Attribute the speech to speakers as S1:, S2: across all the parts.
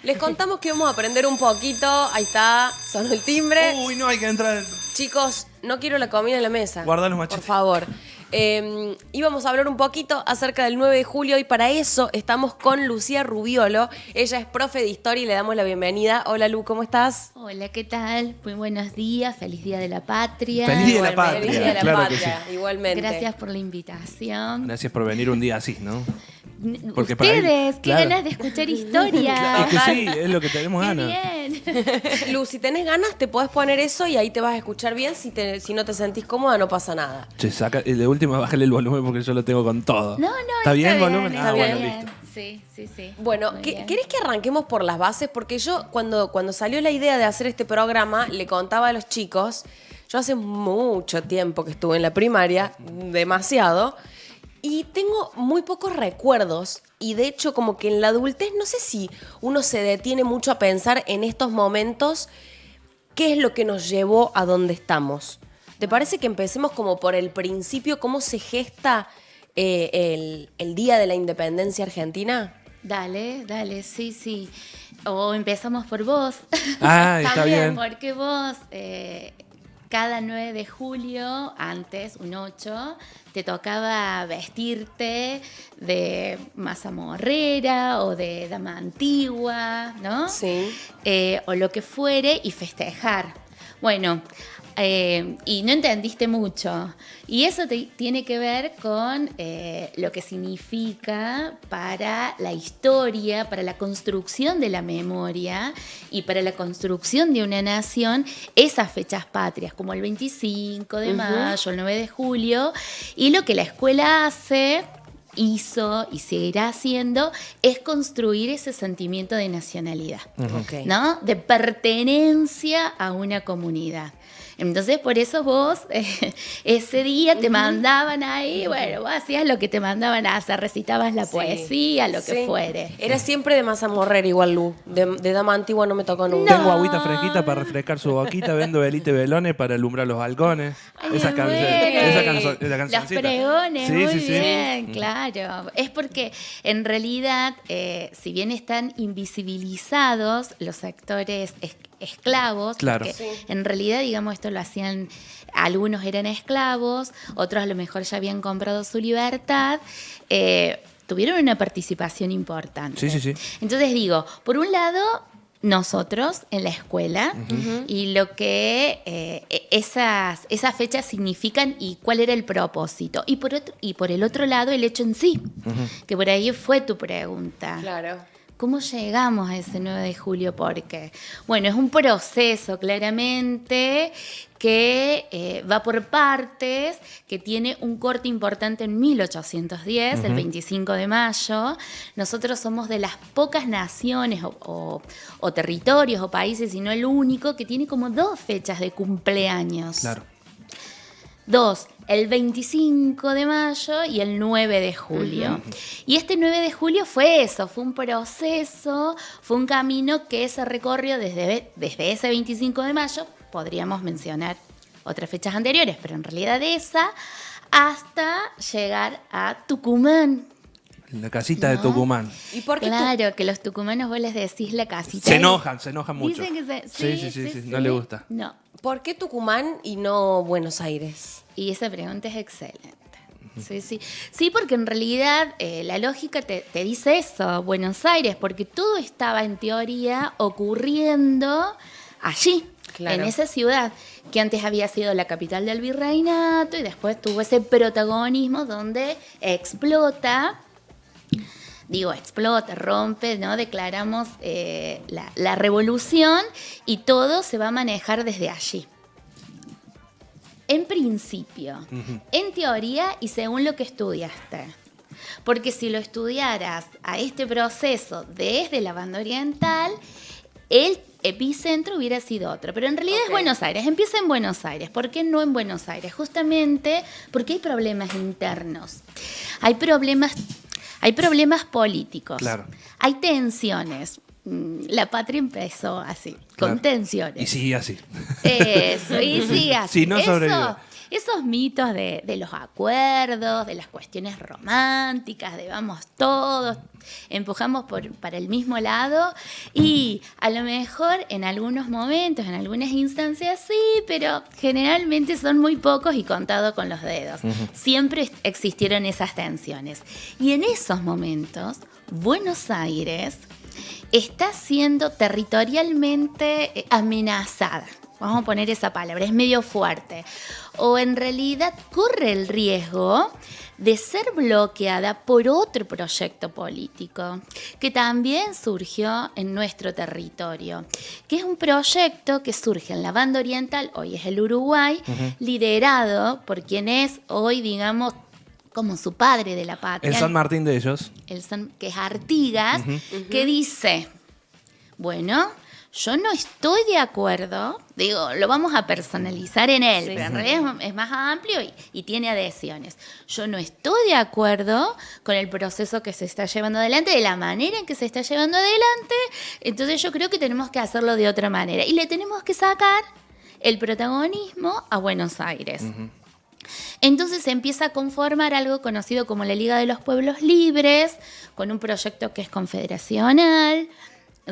S1: Les contamos que vamos a aprender un poquito. Ahí está, sonó el timbre.
S2: Uy, no, hay que entrar.
S1: Chicos, no quiero la comida en la mesa.
S2: Guarda los machetes.
S1: Por favor. Íbamos a hablar un poquito acerca del 9 de julio y para eso estamos con Lucía Rubiolo. Ella es profe de historia y le damos la bienvenida. Hola Lu, ¿cómo estás?
S3: Hola, ¿qué tal? Muy buenos días, feliz Día de la Patria.
S2: Feliz Día de la
S1: Igualmente,
S2: Patria,
S1: feliz Día de la
S2: claro
S1: Patria,
S2: que
S1: igualmente.
S3: Gracias por la invitación.
S2: Gracias por venir un día así, ¿no? Porque para
S3: Ustedes,
S2: ir-
S3: qué
S2: claro.
S3: ganas de escuchar historia.
S2: Es que sí, es lo que tenemos
S3: Qué
S2: ganas.
S3: bien.
S1: Lu, si tenés ganas, te podés poner eso y ahí te vas a escuchar bien. Si no te sentís cómoda, no pasa nada.
S2: Che, de última, bájale el volumen porque yo lo tengo con todo.
S3: No,
S2: ¿Está bien el volumen?
S3: está
S2: Ah, bueno,
S3: bien.
S2: listo.
S3: Sí, sí, sí.
S1: Bueno,
S3: Muy
S1: ¿qué-
S3: bien.
S1: ¿querés que arranquemos por las bases? Porque yo, cuando salió la idea de hacer este programa, le contaba a los chicos, yo hace mucho tiempo que estuve en la primaria, demasiado, y tengo muy pocos recuerdos. Y de hecho, como que en la adultez, no sé si uno se detiene mucho a pensar en estos momentos, qué es lo que nos llevó a donde estamos. ¿Te parece que empecemos como por el principio, cómo se gesta el Día de la Independencia Argentina?
S3: Dale, dale, sí, sí. O empezamos por vos.
S2: Ah, está
S1: También,
S2: bien.
S3: Porque vos, cada 9 de julio, antes, un 8, te tocaba vestirte de mazamorrera o de dama antigua, ¿no?
S1: Sí.
S3: O lo que fuere y festejar. Bueno, y no entendiste mucho. Y eso tiene que ver con lo que significa para la historia, para la construcción de la memoria y para la construcción de una nación, esas fechas patrias, como el 25 de mayo, el 9 de julio. Y lo que la escuela hizo y seguirá haciendo es construir ese sentimiento de nacionalidad,
S1: Ok.
S3: ¿no? De pertenencia a una comunidad. Entonces, por eso vos ese día te mandaban ahí, bueno, vos hacías lo que te mandaban a hacer, recitabas la
S1: Sí.
S3: poesía, lo que
S1: Sí.
S3: fuere.
S1: Era siempre de mazamorrera igual, Lu. De dama antigua no me tocó nunca.
S2: Tengo agüita fresquita para refrescar su boquita, vendo velita y velones para alumbrar los balcones. Esa
S3: Bueno,
S2: esa
S3: los
S2: cancioncita.
S3: pregones,
S2: Sí,
S3: muy
S2: sí, sí.
S3: bien, claro. Es porque en realidad, si bien están invisibilizados los sectores esclavos,
S2: Claro.
S3: porque
S1: Sí.
S3: en realidad, digamos, esto lo hacían, algunos eran esclavos, otros a lo mejor ya habían comprado su libertad, tuvieron una participación importante.
S2: Sí, sí, sí.
S3: Entonces digo, por un lado, nosotros en la escuela y lo que esas fechas significan y cuál era el propósito. Y por el otro lado, el hecho en sí, que por ahí fue tu pregunta.
S1: Claro.
S3: ¿Cómo llegamos a ese 9 de julio? Porque, bueno, es un proceso claramente que va por partes, que tiene un corte importante en 1810, el 25 de mayo. Nosotros somos de las pocas naciones o territorios o países, y no el único, que tiene como 2 fechas de cumpleaños.
S2: Claro.
S3: 2, el 25 de mayo y el 9 de julio. Y este 9 de julio fue eso, fue un proceso, fue un camino que se recorrió desde ese 25 de mayo, podríamos mencionar otras fechas anteriores, pero en realidad esa, hasta llegar a Tucumán.
S2: La casita de
S3: ¿No?
S2: Tucumán.
S1: ¿Y por qué
S3: Claro, que los tucumanos vos les decís la casita.
S2: Se enojan mucho.
S3: Dicen que
S2: Sí, no le gusta.
S3: No.
S1: ¿Por qué Tucumán y no Buenos Aires?
S3: Y esa pregunta es excelente. Sí, sí. Sí, porque en realidad la lógica te dice eso, Buenos Aires, porque todo estaba en teoría ocurriendo allí,
S1: Claro.
S3: en esa ciudad, que antes había sido la capital del virreinato y después tuvo ese protagonismo donde explota, rompe, ¿no? Declaramos la revolución y todo se va a manejar desde allí. En principio, en teoría y según lo que estudiaste. Porque si lo estudiaras a este proceso desde la banda oriental, el epicentro hubiera sido otro. Pero en realidad
S1: Ok.
S3: es Buenos Aires, empieza en Buenos Aires. ¿Por qué no en Buenos Aires? Justamente porque hay problemas internos. Hay problemas políticos.
S2: Claro.
S3: Hay tensiones. La patria empezó así, con
S2: Claro.
S3: tensiones.
S2: Y sigue así.
S3: Eso, y sigue así.
S2: Si no sobrevive.
S3: Esos mitos de los acuerdos, de las cuestiones románticas, de vamos todos, empujamos para el mismo lado y a lo mejor en algunos momentos, en algunas instancias sí, pero generalmente son muy pocos y contados con los dedos. Siempre existieron esas tensiones. Y en esos momentos, Buenos Aires está siendo territorialmente amenazada. Vamos a poner esa palabra, es medio fuerte. O en realidad corre el riesgo de ser bloqueada por otro proyecto político que también surgió en nuestro territorio, que es un proyecto que surge en la banda oriental, hoy es el Uruguay, liderado por quien es hoy, digamos, como su padre de la patria.
S2: El San Martín de ellos.
S3: Que es Artigas, que dice, bueno, yo no estoy de acuerdo, digo, lo vamos a personalizar en él, pero en realidad es más amplio y tiene adhesiones. Yo no estoy de acuerdo con el proceso que se está llevando adelante, de la manera en que se está llevando adelante, entonces yo creo que tenemos que hacerlo de otra manera y le tenemos que sacar el protagonismo a Buenos Aires. Entonces se empieza a conformar algo conocido como la Liga de los Pueblos Libres, con un proyecto que es confederacional.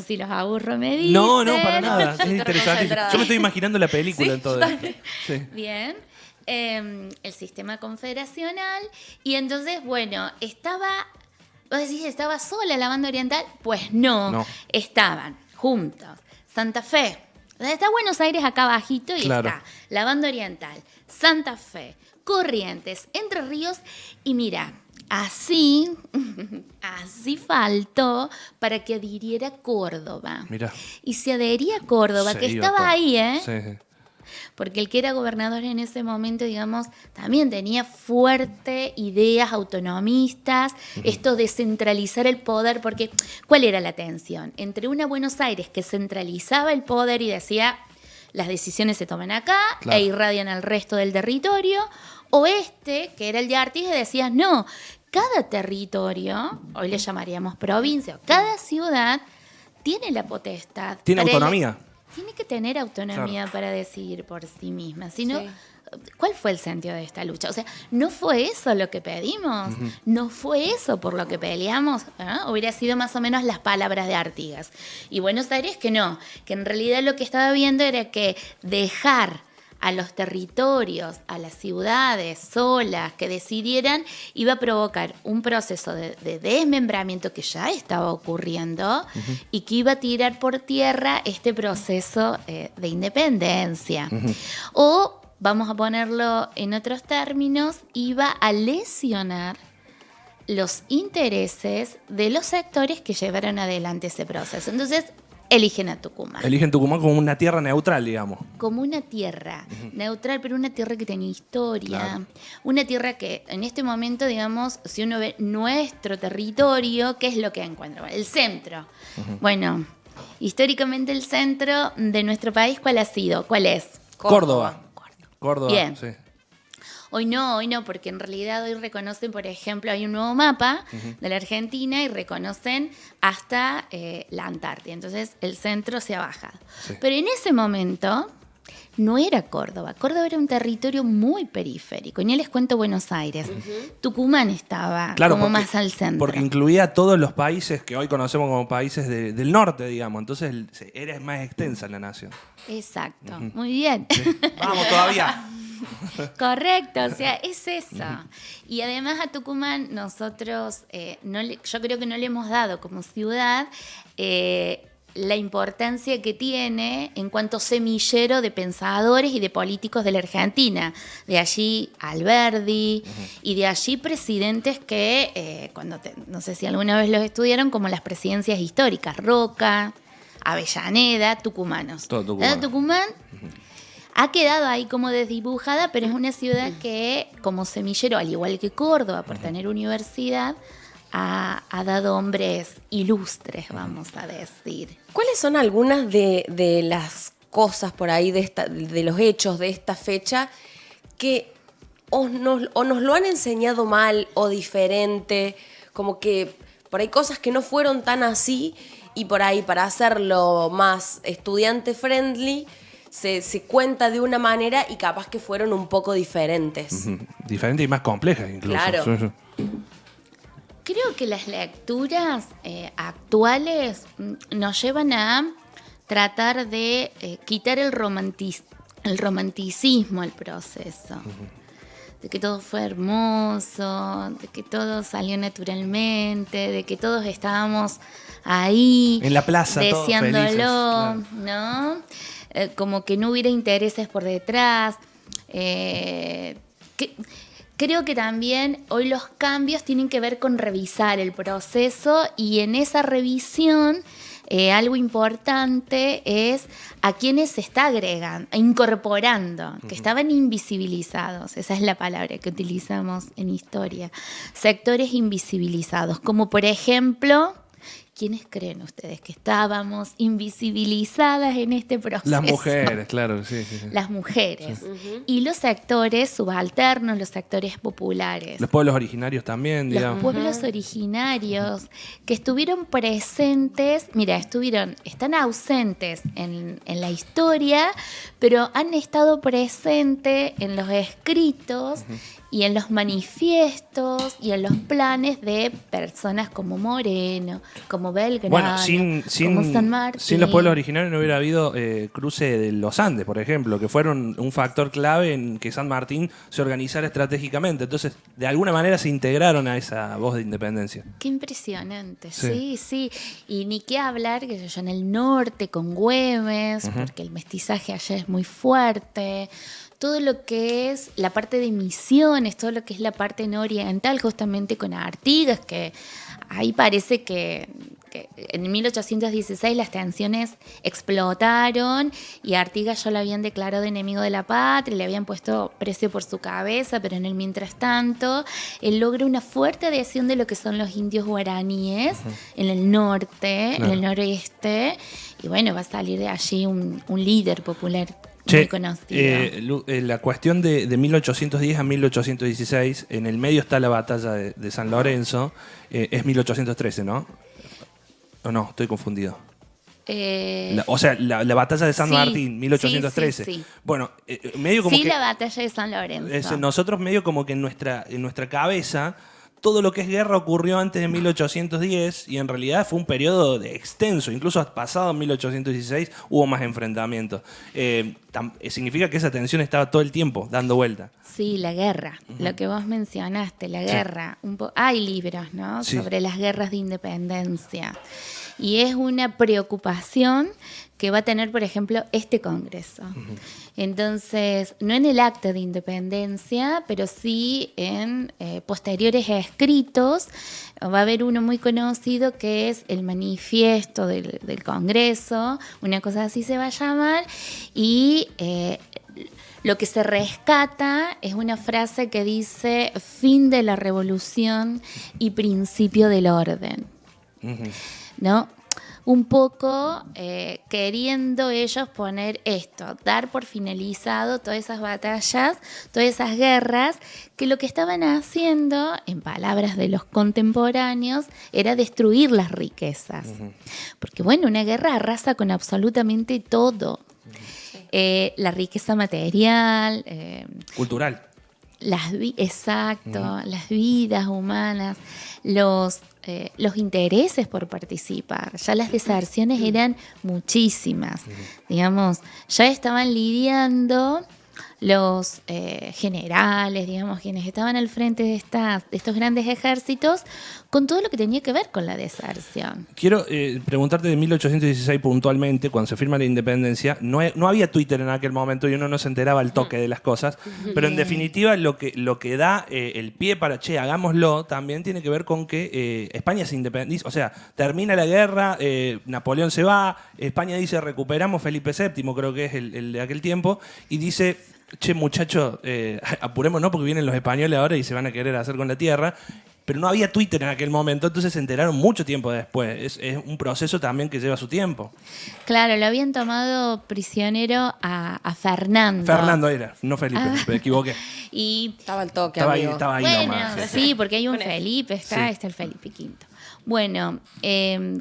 S3: Si los aburro, me dicen.
S2: No, para nada. Es interesante. Yo me estoy imaginando la película en todo esto. Sí.
S3: Bien. El sistema confederacional. Y entonces, bueno, vos decís, ¿estaba sola la banda oriental? Pues no. Estaban juntos. Santa Fe. Está Buenos Aires acá abajito y está la banda oriental, Santa Fe, Corrientes, Entre Ríos y mira, así faltó para que adhiriera Córdoba.
S2: Mirá.
S3: Y se adhería Córdoba, que estaba ahí,
S2: Sí.
S3: Porque el que era gobernador en ese momento, digamos, también tenía fuertes ideas autonomistas, esto de centralizar el poder, porque ¿cuál era la tensión? Entre una Buenos Aires que centralizaba el poder y decía, las decisiones se toman acá e irradian al resto del territorio, o que era el de Artigas, decía, no, cada territorio, hoy le llamaríamos provincia, cada ciudad tiene la potestad.
S2: Tiene autonomía.
S3: Tiene que tener autonomía para decidir por sí misma. Si no, ¿cuál fue el sentido de esta lucha? O sea, ¿no fue eso lo que pedimos? ¿No fue eso por lo que peleamos? Hubiera sido más o menos las palabras de Artigas. Y Buenos Aires que no, que en realidad lo que estaba viendo era que dejar a los territorios, a las ciudades solas que decidieran, iba a provocar un proceso de desmembramiento que ya estaba ocurriendo y que iba a tirar por tierra este proceso de independencia. O, vamos a ponerlo en otros términos, iba a lesionar los intereses de los sectores que llevaron adelante ese proceso. Entonces, eligen a Tucumán.
S2: Eligen Tucumán como una tierra neutral, digamos.
S3: Como una tierra neutral, pero una tierra que tenía historia. Claro. Una tierra que en este momento, digamos, si uno ve nuestro territorio, ¿qué es lo que encuentra? El centro. Bueno, históricamente el centro de nuestro país, ¿cuál ha sido? ¿Cuál es?
S2: Córdoba.
S3: Bien.
S2: Sí.
S3: Hoy no, porque en realidad hoy reconocen, por ejemplo, hay un nuevo mapa de la Argentina y reconocen hasta la Antártida. Entonces el centro se ha bajado. Sí. Pero en ese momento no era Córdoba. Córdoba era un territorio muy periférico. Y ni les cuento Buenos Aires. Tucumán estaba como más al centro.
S2: Porque incluía todos los países que hoy conocemos como países del norte, digamos. Entonces era más extensa la nación.
S3: Exacto. Muy bien.
S2: Sí. Vamos todavía.
S3: Correcto, o sea, es eso. Y además a Tucumán nosotros, yo creo que no le hemos dado como ciudad la importancia que tiene en cuanto semillero de pensadores y de políticos de la Argentina. De allí Alberdi y de allí presidentes que, no sé si alguna vez los estudiaron, como las presidencias históricas, Roca, Avellaneda, tucumanos.
S2: Todo Tucumán.
S3: Tucumán ha quedado ahí como desdibujada, pero es una ciudad que, como semillero, al igual que Córdoba, por tener universidad, ha dado hombres ilustres, vamos a decir.
S1: ¿Cuáles son algunas de las cosas por ahí, de los hechos de esta fecha, que o nos lo han enseñado mal o diferente? Como que por ahí cosas que no fueron tan así y por ahí para hacerlo más estudiante friendly se cuenta de una manera y capaz que fueron un poco diferentes.
S2: Diferente y más compleja incluso.
S1: Claro.
S2: Sí.
S3: Creo que las lecturas actuales nos llevan a tratar de quitar el romanticismo al proceso. De que todo fue hermoso, de que todo salió naturalmente, de que todos estábamos ahí
S2: En la plaza,
S3: deseándolo,
S2: todos felices, claro.
S3: ¿no? Como que no hubiera intereses por detrás. Creo que también hoy los cambios tienen que ver con revisar el proceso, y en esa revisión algo importante es a quienes se está agregando, incorporando, que estaban invisibilizados. Esa es la palabra que utilizamos en historia. Sectores invisibilizados, como por ejemplo... ¿Quiénes creen ustedes que estábamos invisibilizadas en este proceso?
S2: Las mujeres, claro, sí.
S3: Las mujeres. Y los sectores subalternos, los sectores populares.
S2: Los pueblos originarios también,
S3: Los
S2: digamos.
S3: pueblos originarios que estuvieron presentes, están ausentes en la historia, pero han estado presentes en los escritos y en los manifiestos y en los planes de personas como Moreno, como Belgrano,
S2: Bueno,
S3: como San Martín.
S2: sin los pueblos originarios no hubiera habido cruce de los Andes, por ejemplo, que fueron un factor clave en que San Martín se organizara estratégicamente. Entonces, de alguna manera se integraron a esa voz de independencia.
S3: Qué impresionante,
S2: Sí.
S3: sí. Y ni qué hablar, que yo en el norte con Güemes, porque el mestizaje allá es muy fuerte. Todo lo que es la parte de Misiones, todo lo que es la parte nororiental, justamente con Artigas, que ahí parece que en 1816 las tensiones explotaron y Artigas ya lo habían declarado enemigo de la patria, le habían puesto precio por su cabeza, pero en el mientras tanto él logra una fuerte adhesión de lo que son los indios guaraníes en el norte, en el noroeste, y bueno, va a salir de allí un líder popular. Muy conocido.
S2: La cuestión de 1810 a 1816, en el medio está la batalla de San Lorenzo, es 1813, ¿no? ¿O no? Estoy confundido. La batalla de San Martín, 1813.
S3: Sí.
S2: Bueno, medio como que...
S3: la batalla de San Lorenzo.
S2: Nosotros medio como que en nuestra cabeza... Todo lo que es guerra ocurrió antes de 1810 y en realidad fue un periodo extenso. Incluso pasado 1816 hubo más enfrentamientos. Significa que esa tensión estaba todo el tiempo dando vuelta.
S3: Sí, la guerra. Lo que vos mencionaste, la guerra. Hay libros, ¿no?
S2: Sí.
S3: Sobre las guerras de independencia. Y es una preocupación que va a tener, por ejemplo, este Congreso. Entonces, no en el acta de independencia, pero sí en posteriores escritos. Va a haber uno muy conocido que es el manifiesto del Congreso, una cosa así se va a llamar, y lo que se rescata es una frase que dice fin de la revolución y principio del orden. ¿No? Un poco queriendo ellos poner esto, dar por finalizado todas esas batallas, todas esas guerras, que lo que estaban haciendo, en palabras de los contemporáneos, era destruir las riquezas. Porque bueno, una guerra arrasa con absolutamente todo. La riqueza material.
S2: Cultural.
S3: Las vidas humanas, los intereses por participar. Ya las deserciones eran muchísimas. Digamos, ya estaban lidiando los generales, digamos, quienes estaban al frente de estos grandes ejércitos, con todo lo que tenía que ver con la deserción.
S2: Quiero preguntarte de 1816 puntualmente, cuando se firma la independencia, no había Twitter en aquel momento y uno no se enteraba al toque de las cosas, pero en definitiva lo que da el pie para, hagámoslo, también tiene que ver con que España se independiza, o sea, termina la guerra, Napoleón se va, España dice recuperamos Felipe VII, creo que es el de aquel tiempo, y dice... muchachos, apurémonos porque vienen los españoles ahora y se van a querer hacer con la tierra. Pero no había Twitter en aquel momento, entonces se enteraron mucho tiempo después. Es un proceso también que lleva su tiempo.
S3: Claro, lo habían tomado prisionero a Fernando.
S2: Fernando era, no Felipe, me equivoqué.
S3: Y
S1: estaba al toque,
S2: Estaba
S1: amigo.
S2: ahí
S3: bueno,
S2: nomás.
S3: sí, porque hay un
S1: Con él.
S3: Felipe, está
S2: Sí.
S3: el Felipe V. Bueno,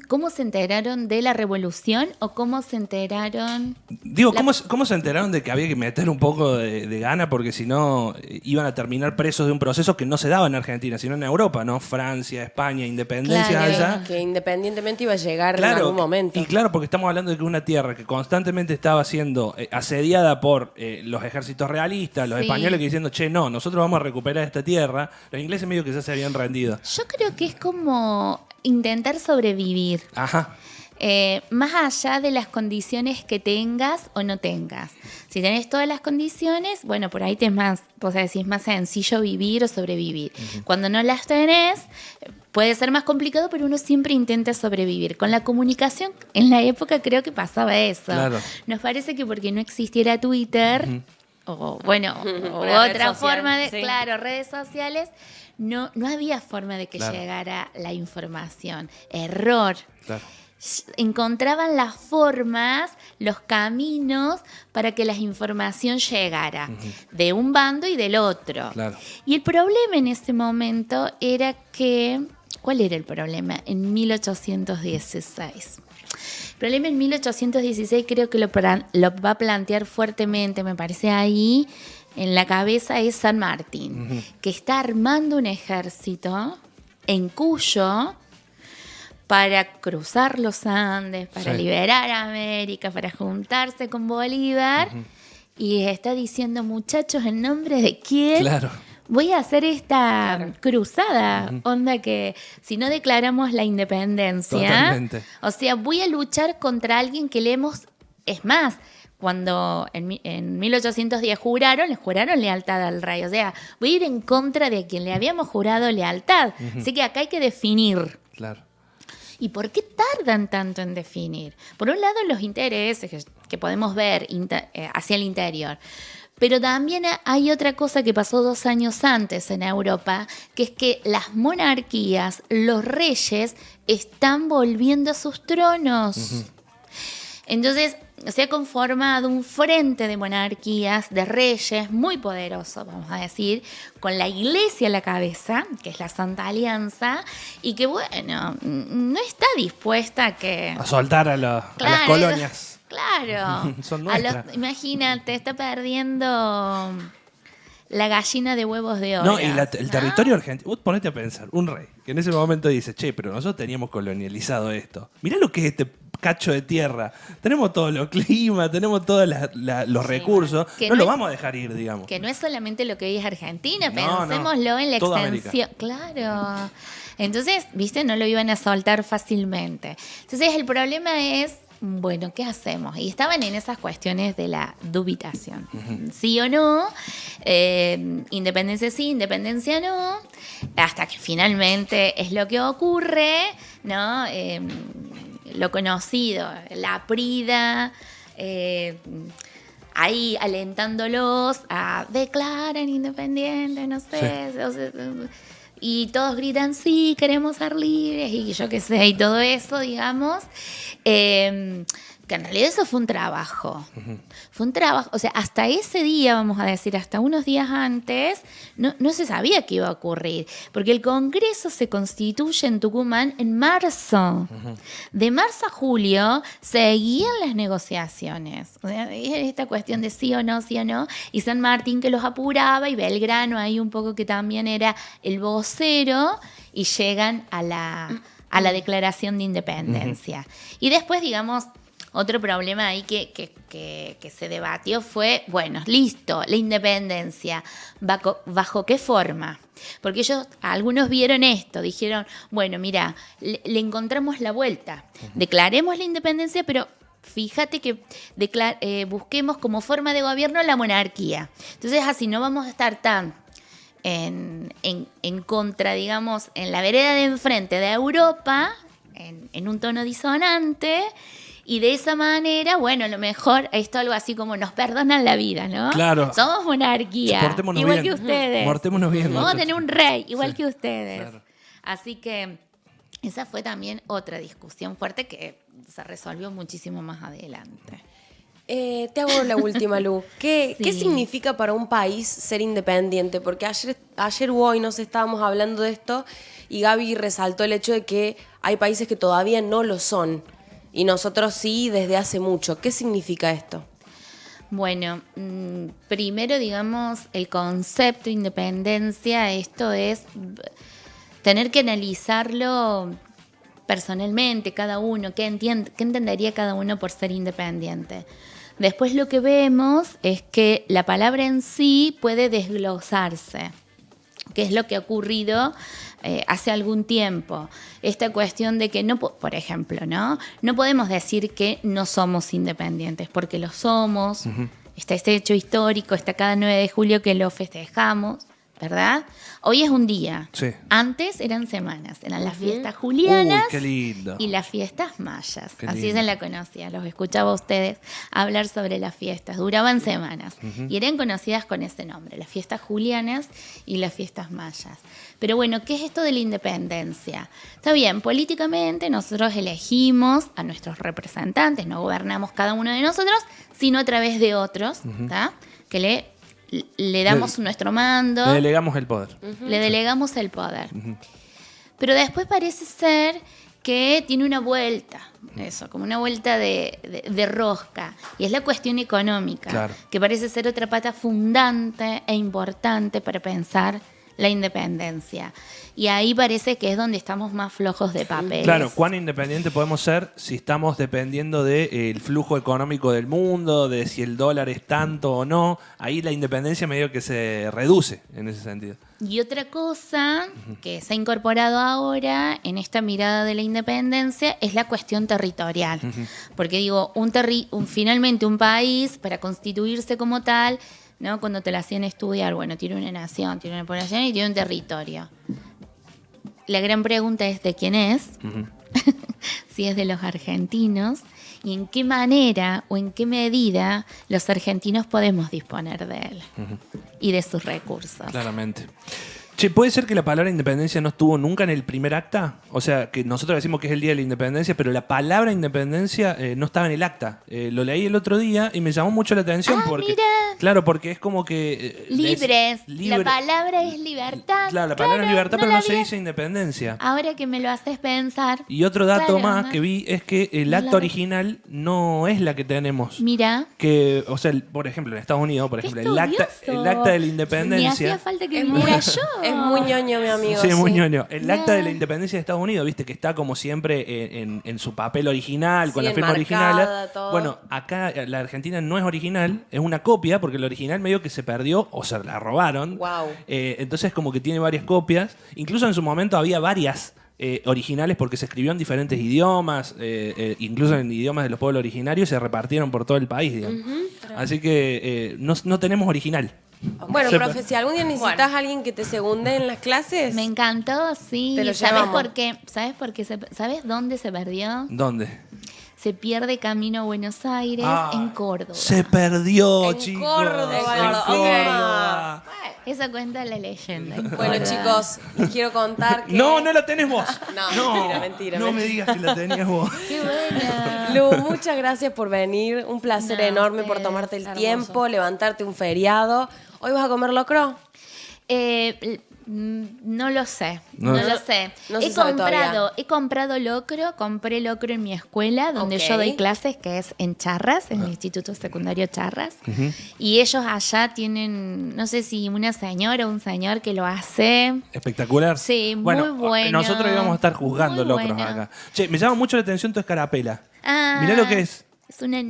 S3: ¿cómo se enteraron de la revolución o cómo se enteraron?
S2: Digo, ¿cómo se enteraron de que había que meter un poco de gana? Porque si no, iban a terminar presos de un proceso que no se daba en Argentina, sino en Europa, ¿no? Francia, España, independencia
S3: Claro.
S2: allá.
S1: Que independientemente iba a llegar en algún momento.
S2: Y claro, porque estamos hablando de que una tierra que constantemente estaba siendo asediada por los ejércitos realistas, los
S3: Sí.
S2: españoles que diciendo, che, no, nosotros vamos a recuperar esta tierra, los ingleses medio que ya se habían rendido.
S3: Yo creo que es como intentar sobrevivir.
S2: Ajá.
S3: Más allá de las condiciones que tengas o no tengas. Si tenés todas las condiciones, bueno, por ahí vos decís, es más sencillo vivir o sobrevivir. Cuando no las tenés, puede ser más complicado, pero uno siempre intenta sobrevivir. Con la comunicación, en la época creo que pasaba eso.
S2: Claro.
S3: Nos parece que porque no existiera Twitter, o bueno, o
S1: Una red
S3: otra
S1: social,
S3: forma de,
S1: sí.
S3: claro, redes sociales, no había forma de que
S2: Claro.
S3: llegara la información. Error.
S2: Claro.
S3: Encontraban las formas, los caminos para que la información llegara de un bando y del otro.
S2: Claro.
S3: Y el problema en ese momento era que, ¿cuál era el problema? En 1816. El problema en 1816 creo que lo va a plantear fuertemente, me parece ahí, en la cabeza es San Martín, que está armando un ejército en Cuyo para cruzar los Andes, para
S2: Sí.
S3: liberar a América, para juntarse con Bolívar. Y está diciendo, muchachos, ¿en nombre de quién
S2: Claro.
S3: voy a hacer esta cruzada? Onda que si no declaramos la independencia,
S2: Totalmente.
S3: o sea, voy a luchar contra alguien que le hemos... Es más, cuando en 1810 les juraron lealtad al rey. O sea, voy a ir en contra de quien le habíamos jurado lealtad. Así que acá hay que definir.
S2: Claro.
S3: ¿Y por qué tardan tanto en definir? Por un lado, los intereses que podemos ver hacia el interior. Pero también hay otra cosa que pasó 2 años antes en Europa, que es que las monarquías, los reyes, están volviendo a sus tronos. Entonces, se ha conformado un frente de monarquías, de reyes muy poderoso, vamos a decir, con la iglesia a la cabeza, que es la Santa Alianza, y que, bueno, no está dispuesta a que...
S2: A soltar a las
S3: Claro,
S2: colonias.
S3: Claro.
S2: Son nuestras.
S3: Imagínate, está perdiendo la gallina de huevos de oro.
S2: No, y el territorio argentino. Vos ponete a pensar, un rey que en ese momento dice, che, pero nosotros teníamos colonializado esto. Mirá lo que es este cacho de tierra. Tenemos todos los climas, tenemos todos los recursos.
S3: Que
S2: No
S3: no
S2: lo
S3: es-
S2: vamos a dejar ir, digamos.
S3: Que no es solamente lo que hoy es Argentina,
S2: No,
S3: pensémoslo en la
S2: toda
S3: extensión. Claro. Entonces, viste, no lo iban a soltar fácilmente. Entonces, el problema es, bueno, ¿qué hacemos? Y estaban en esas cuestiones de la dubitación. Sí o no, independencia sí, independencia no, hasta que finalmente es lo que ocurre, ¿no? Lo conocido, la Prida, ahí alentándolos a declarar independientes, no sé.
S2: Sí.
S3: O sea, y todos gritan, sí, queremos ser libres, y yo qué sé, y todo eso, digamos. Que en realidad eso fue un trabajo. Fue un trabajo, o sea, hasta ese día, vamos a decir, hasta unos días antes, no se sabía qué iba a ocurrir, porque el Congreso se constituye en Tucumán en marzo. De marzo a julio seguían las negociaciones. O sea, esta cuestión de sí o no, y San Martín que los apuraba, y Belgrano ahí un poco que también era el vocero, y llegan a la declaración de independencia. Y después, digamos, otro problema ahí que se debatió fue, bueno, listo, la independencia, ¿bajo qué forma? Porque algunos vieron esto, dijeron, bueno, mira, le encontramos la vuelta, declaremos la independencia, pero fíjate que busquemos como forma de gobierno la monarquía. Entonces así no vamos a estar tan en contra, digamos, en la vereda de enfrente de Europa, en un tono disonante. Y de esa manera, bueno, a lo mejor esto algo así como nos perdonan la vida, ¿no?
S2: Claro.
S3: Somos monarquía,
S2: Portémonos
S3: igual
S2: bien.
S3: que ustedes.
S2: Portémonos bien,
S3: Vamos a
S2: muchachos.
S3: tener un rey, igual
S2: Sí,
S3: que ustedes.
S2: claro.
S3: Así que esa fue también otra discusión fuerte que se resolvió muchísimo más adelante.
S1: Te hago la última, Lu. ¿Qué
S3: Sí.
S1: significa para un país ser independiente? Porque ayer o hoy nos estábamos hablando de esto y Gaby resaltó el hecho de que hay países que todavía no lo son y nosotros sí desde hace mucho. ¿Qué significa esto?
S3: Bueno, primero, digamos, el concepto de independencia, esto es tener que analizarlo personalmente, cada uno, qué entendería cada uno por ser independiente. Después lo que vemos es que la palabra en sí puede desglosarse, que es lo que ha ocurrido hace algún tiempo. Esta cuestión de que, no, por ejemplo, no podemos decir que no somos independientes, porque lo somos. Está este hecho histórico, está cada 9 de julio que lo festejamos, ¿verdad? Hoy es un día.
S2: Sí.
S3: Antes eran semanas. Eran las fiestas julianas
S2: Uy, qué lindo.
S3: y las fiestas mayas.
S2: Qué
S3: Así
S2: lindo.
S3: se la conocía. Los escuchaba a ustedes hablar sobre las fiestas. Duraban semanas y eran conocidas con ese nombre, las fiestas julianas y las fiestas mayas. Pero bueno, ¿qué es esto de la independencia? Está bien, políticamente nosotros elegimos a nuestros representantes, no gobernamos cada uno de nosotros, sino a través de otros, ¿tá? Que le damos nuestro mando.
S2: Le delegamos el poder.
S3: Le delegamos el poder. Pero después parece ser que tiene una vuelta, eso, como una vuelta de rosca. Y es la cuestión económica,
S2: Claro.
S3: que parece ser otra pata fundante e importante para pensar la independencia. Y ahí parece que es donde estamos más flojos de papeles.
S2: Claro, ¿cuán independiente podemos ser si estamos dependiendo del flujo económico del mundo, de si el dólar es tanto o no? Ahí la independencia medio que se reduce en ese sentido.
S3: Y otra cosa que se ha incorporado ahora en esta mirada de la independencia es la cuestión territorial. Porque digo, finalmente un país, para constituirse como tal, ¿no? Cuando te la hacían estudiar, bueno, tiene una nación, tiene una población y tiene un territorio. La gran pregunta es de quién es, si es de los argentinos, y en qué manera o en qué medida los argentinos podemos disponer de él y de sus recursos.
S2: Claramente. Che, ¿puede ser que la palabra independencia no estuvo nunca en el primer acta? O sea, que nosotros decimos que es el Día de la Independencia, pero la palabra independencia no estaba en el acta. Lo leí el otro día y me llamó mucho la atención porque...
S3: mira.
S2: Claro, porque es como que...
S3: Libres.
S2: libre.
S3: La palabra es libertad.
S2: Claro, la palabra es libertad, pero
S3: la
S2: no se
S3: había-
S2: dice independencia.
S3: Ahora que me lo haces pensar.
S2: Y otro dato
S3: Claro,
S2: más
S3: ¿no?
S2: que vi es que el
S3: No
S2: acta
S3: la-
S2: original no es la que tenemos.
S3: Mira.
S2: Que, o sea, por ejemplo, en Estados Unidos, por
S3: qué
S2: ejemplo, el acta de la
S3: Me hacía
S2: independencia...
S3: falta que
S1: Es
S3: viniera
S1: muy,
S3: yo.
S1: es muy ñoño, mi amigo.
S2: Sí, es muy
S1: sí.
S2: ñoño. El acta de la
S3: Nah.
S2: independencia de Estados Unidos, viste, que está como siempre en su papel original, con
S1: Sí,
S2: la firma
S1: enmarcada,
S2: original.
S1: todo.
S2: Bueno, acá la Argentina no es original, es una copia, porque el original medio que se perdió o se la robaron.
S1: Guau.
S2: Entonces como que tiene varias copias. Incluso en su momento había varias originales porque se escribió en diferentes idiomas, incluso en idiomas de los pueblos originarios, se repartieron por todo el país, digamos. Así que no tenemos original.
S1: Bueno,
S2: Se-
S1: profe, si algún día necesitas a alguien que te segunde en las clases,
S3: Me encantó, sí.
S1: Te lo
S3: ¿Sabes
S1: llevamos.
S3: por qué? ¿Sabes dónde se perdió?
S2: ¿Dónde?
S3: Se pierde camino a Buenos Aires,
S2: Ah,
S3: en Córdoba.
S2: Se perdió,
S1: En
S2: chicos.
S1: Córdoba,
S2: En
S1: ok.
S2: Córdoba.
S3: Eso cuenta la leyenda. en
S1: bueno,
S3: Córdoba.
S1: chicos, les quiero contar que...
S2: No, no la tenés vos.
S1: No, mentira,
S2: No me
S1: mentira.
S2: digas que la tenías vos.
S3: Qué buena.
S1: Lu, muchas gracias por venir. Un placer
S3: No,
S1: enorme por
S3: ustedes,
S1: tomarte el
S3: hermoso.
S1: tiempo, levantarte un feriado. ¿Hoy vas a comer locro?
S3: No lo sé,
S2: No
S3: no,
S2: lo
S3: lo sé.
S1: No se sabe todavía.
S3: He comprado locro, compré locro en mi escuela, donde
S1: Ok.
S3: yo doy clases, que es en Charras, en el Instituto Secundario Charras. Y ellos allá tienen, no sé si una señora o un señor que lo hace.
S2: Espectacular.
S3: Sí,
S2: bueno,
S3: muy bueno.
S2: Nosotros íbamos a estar juzgando
S3: Muy
S2: locros
S3: bueno.
S2: acá. Che, me llama mucho la atención tu escarapela.
S3: Ah,
S2: Mirá lo que es.
S3: Es una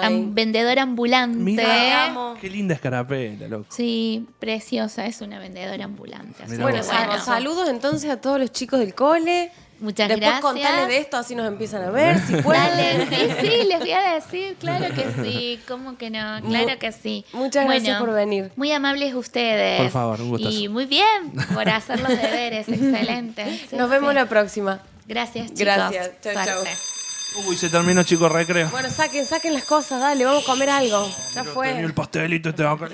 S1: Ay.
S3: vendedora ambulante.
S2: Mirá,
S1: amo.
S2: qué linda escarapela, loco.
S3: Sí, preciosa, es una vendedora ambulante. así
S2: Mirá
S3: que
S1: Bueno,
S2: vos.
S1: saludos entonces a todos los chicos del cole.
S3: Muchas
S1: Después
S3: gracias.
S1: contales de esto, así nos empiezan a ver, si pueden.
S3: Dale, sí, les voy a decir, claro que sí, ¿cómo que no? Claro que sí.
S1: Muchas gracias por venir.
S3: Muy amables ustedes.
S2: Por favor, un gustazo.
S3: Y muy bien por hacer los deberes, excelente. Sí,
S1: Nos vemos
S3: sí.
S1: la próxima.
S3: Gracias, chicos.
S1: Gracias. Chau,
S3: Suerte.
S1: chau.
S2: Uy, se terminó, chicos, recreo.
S1: Bueno, saquen las cosas, dale, vamos a comer algo. Ya fue.
S2: Tenía el pastelito este acá.